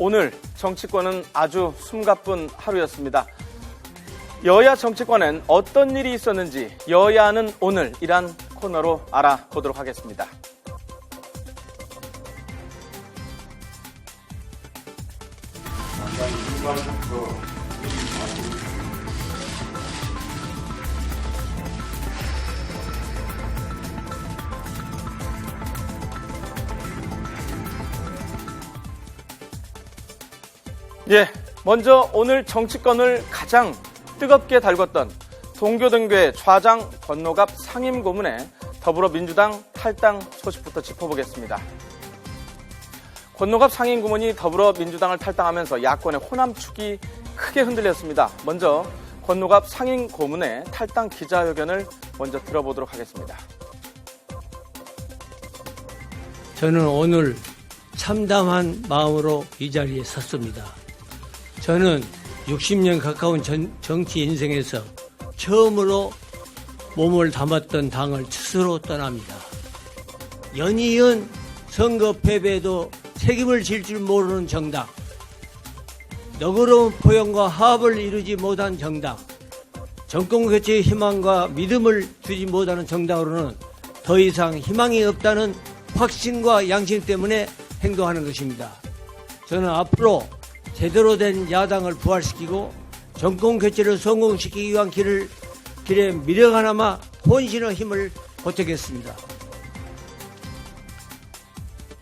오늘 정치권은 아주 숨가쁜 하루였습니다. 여야 정치권엔 어떤 일이 있었는지 여야는 오늘이란 코너로 알아보도록 하겠습니다. 먼저 오늘 정치권을 가장 뜨겁게 달궜던 동교동교회 좌장 권노갑 상임고문의 더불어민주당 탈당 소식부터 짚어보겠습니다. 권노갑 상임고문이 더불어민주당을 탈당하면서 야권의 호남축이 크게 흔들렸습니다. 먼저 권노갑 상임고문의 탈당 기자회견을 먼저 들어보도록 하겠습니다. 저는 오늘 참담한 마음으로 이 자리에 섰습니다. 저는 60년 가까운 정치 인생에서 처음으로 몸을 담았던 당을 스스로 떠납니다. 연이은 선거 패배에도 책임을 질 줄 모르는 정당, 너그러운 포용과 화합을 이루지 못한 정당, 정권 교체의 희망과 믿음을 주지 못하는 정당으로는 더 이상 희망이 없다는 확신과 양심 때문에 행동하는 것입니다. 저는 앞으로 제대로 된 야당을 부활시키고 정권 교체를 성공시키기 위한 길에 미력 하나마 혼신의 힘을 보태겠습니다.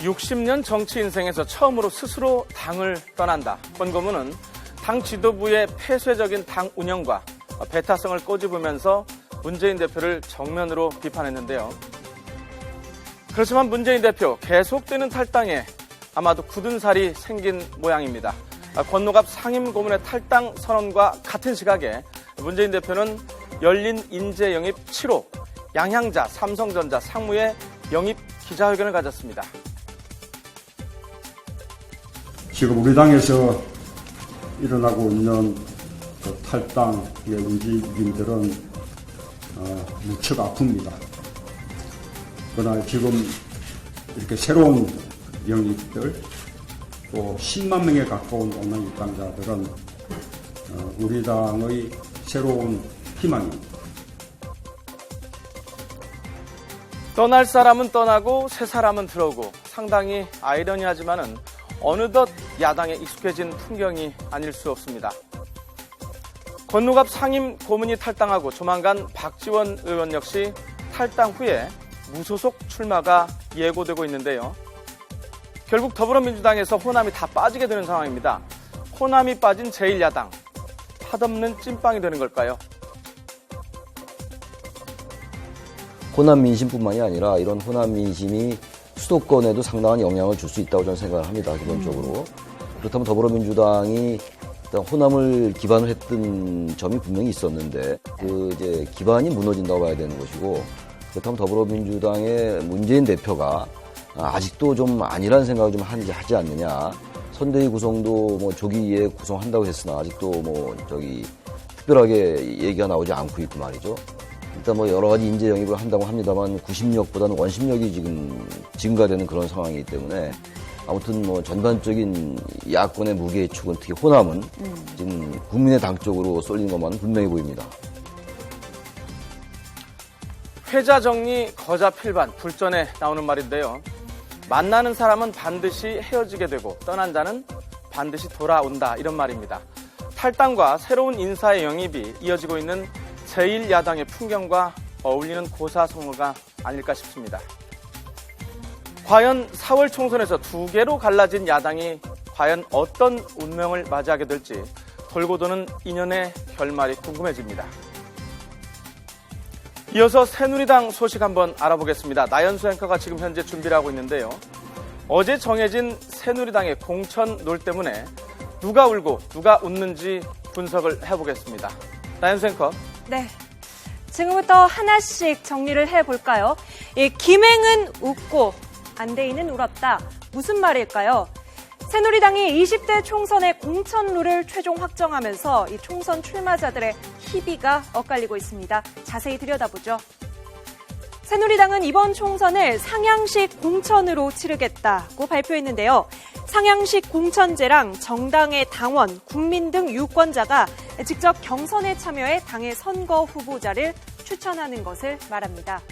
60년 정치 인생에서 처음으로 스스로 당을 떠난다. 권 고문은 당 지도부의 폐쇄적인 당 운영과 배타성을 꼬집으면서 문재인 대표를 정면으로 비판했는데요. 그렇지만 문재인 대표 계속되는 탈당에 아마도 굳은 살이 생긴 모양입니다. 권노갑 상임고문의 탈당 선언과 같은 시각에 문재인 대표는 열린 인재 영입 7호 양향자 삼성전자 상무의 영입 기자회견을 가졌습니다. 지금 우리 당에서 일어나고 있는 그 탈당의 움직임들은 무척 아픕니다. 그러나 지금 이렇게 새로운 영입들 또 10만 명에 가까운 온라인 입당자들은 우리 당의 새로운 희망입니다. 떠날 사람은 떠나고 새 사람은 들어오고 상당히 아이러니하지만은 어느덧 야당에 익숙해진 풍경이 아닐 수 없습니다. 권노갑 상임 고문이 탈당하고 조만간 박지원 의원 역시 탈당 후에 무소속 출마가 예고되고 있는데요. 결국 더불어민주당에서 호남이 다 빠지게 되는 상황입니다. 호남이 빠진 제1야당, 팥없는 찐빵이 되는 걸까요? 호남 민심뿐만이 아니라 이런 호남 민심이 수도권에도 상당한 영향을 줄 수 있다고 저는 생각을 합니다. 기본적으로. 그렇다면 더불어민주당이 일단 호남을 기반을 했던 점이 분명히 있었는데 이제 기반이 무너진다고 봐야 되는 것이고, 그렇다면 더불어민주당의 문재인 대표가 아직도 좀 아니라는 생각을 좀 하지 않느냐. 선대위 구성도 뭐 조기에 구성한다고 했으나 아직도 특별하게 얘기가 나오지 않고 있고 말이죠. 일단 여러 가지 인재 영입을 한다고 합니다만 구심력보다는 원심력이 지금 증가되는 그런 상황이기 때문에 아무튼 전반적인 야권의 무게의 축은 특히 호남은 지금 국민의당 쪽으로 쏠리는 것만은 분명히 보입니다. 회자 정리, 거자 필반, 불전에 나오는 말인데요. 만나는 사람은 반드시 헤어지게 되고 떠난 자는 반드시 돌아온다, 이런 말입니다. 탈당과 새로운 인사의 영입이 이어지고 있는 제1야당의 풍경과 어울리는 고사성어가 아닐까 싶습니다. 과연 4월 총선에서 두 개로 갈라진 야당이 과연 어떤 운명을 맞이하게 될지 돌고 도는 인연의 결말이 궁금해집니다. 이어서 새누리당 소식 한번 알아보겠습니다. 나연수 앵커가 지금 현재 준비를 하고 있는데요. 어제 정해진 새누리당의 공천 롤 때문에 누가 울고 누가 웃는지 분석을 해보겠습니다. 나연수 앵커. 네. 지금부터 하나씩 정리를 해볼까요? 김행은 웃고 안대희는 울었다. 무슨 말일까요? 새누리당이 20대 총선의 공천 룰을 최종 확정하면서 이 총선 출마자들의 희비가 엇갈리고 있습니다. 자세히 들여다보죠. 새누리당은 이번 총선을 상향식 공천으로 치르겠다고 발표했는데요. 상향식 공천제랑 정당의 당원, 국민 등 유권자가 직접 경선에 참여해 당의 선거 후보자를 추천하는 것을 말합니다.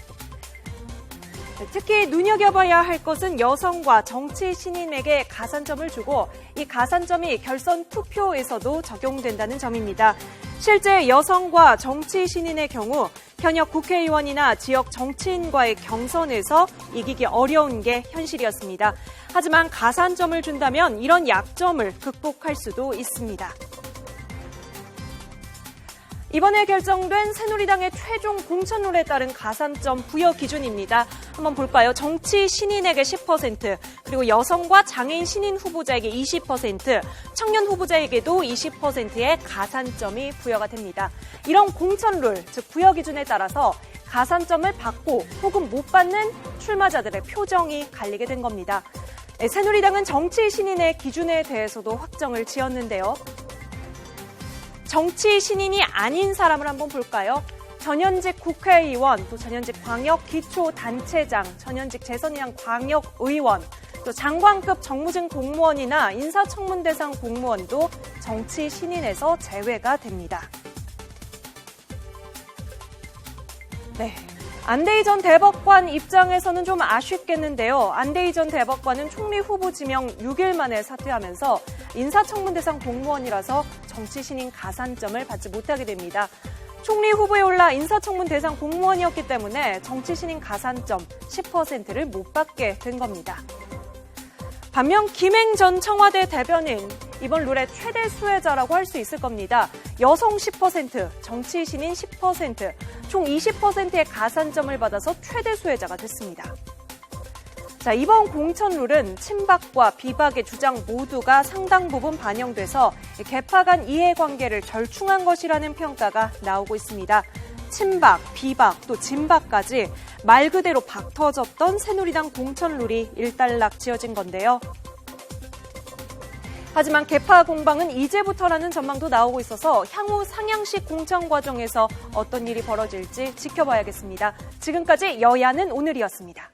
특히 눈여겨봐야 할 것은 여성과 정치 신인에게 가산점을 주고 이 가산점이 결선 투표에서도 적용된다는 점입니다. 실제 여성과 정치 신인의 경우 현역 국회의원이나 지역 정치인과의 경선에서 이기기 어려운 게 현실이었습니다. 하지만 가산점을 준다면 이런 약점을 극복할 수도 있습니다. 이번에 결정된 새누리당의 최종 공천룰에 따른 가산점 부여 기준입니다. 한번 볼까요? 정치 신인에게 10%, 그리고 여성과 장애인 신인 후보자에게 20%, 청년 후보자에게도 20%의 가산점이 부여가 됩니다. 이런 공천룰, 즉 부여 기준에 따라서 가산점을 받고 혹은 못 받는 출마자들의 표정이 갈리게 된 겁니다. 새누리당은 정치 신인의 기준에 대해서도 확정을 지었는데요. 정치 신인이 아닌 사람을 한번 볼까요? 전현직 국회의원, 또 전현직 광역기초단체장, 전현직 재선이랑 광역의원, 또 장관급 정무직 공무원이나 인사청문 대상 공무원도 정치 신인에서 제외가 됩니다. 네. 안대희 전 대법관 입장에서는 좀 아쉽겠는데요. 안대희 전 대법관은 총리 후보 지명 6일 만에 사퇴하면서 인사청문 대상 공무원이라서 정치 신인 가산점을 받지 못하게 됩니다. 총리 후보에 올라 인사청문 대상 공무원이었기 때문에 정치 신인 가산점 10%를 못 받게 된 겁니다. 반면 김행 전 청와대 대변인, 이번 룰의 최대 수혜자라고 할 수 있을 겁니다. 여성 10%, 정치 신인 10%, 총 20%의 가산점을 받아서 최대 수혜자가 됐습니다. 자, 이번 공천룰은 친박과 비박의 주장 모두가 상당 부분 반영돼서 계파 간 이해관계를 절충한 것이라는 평가가 나오고 있습니다. 친박, 비박, 또 진박까지 말 그대로 박 터졌던 새누리당 공천룰이 일단락 지어진 건데요. 하지만 계파 공방은 이제부터라는 전망도 나오고 있어서 향후 상향식 공천 과정에서 어떤 일이 벌어질지 지켜봐야겠습니다. 지금까지 여야는 오늘이었습니다.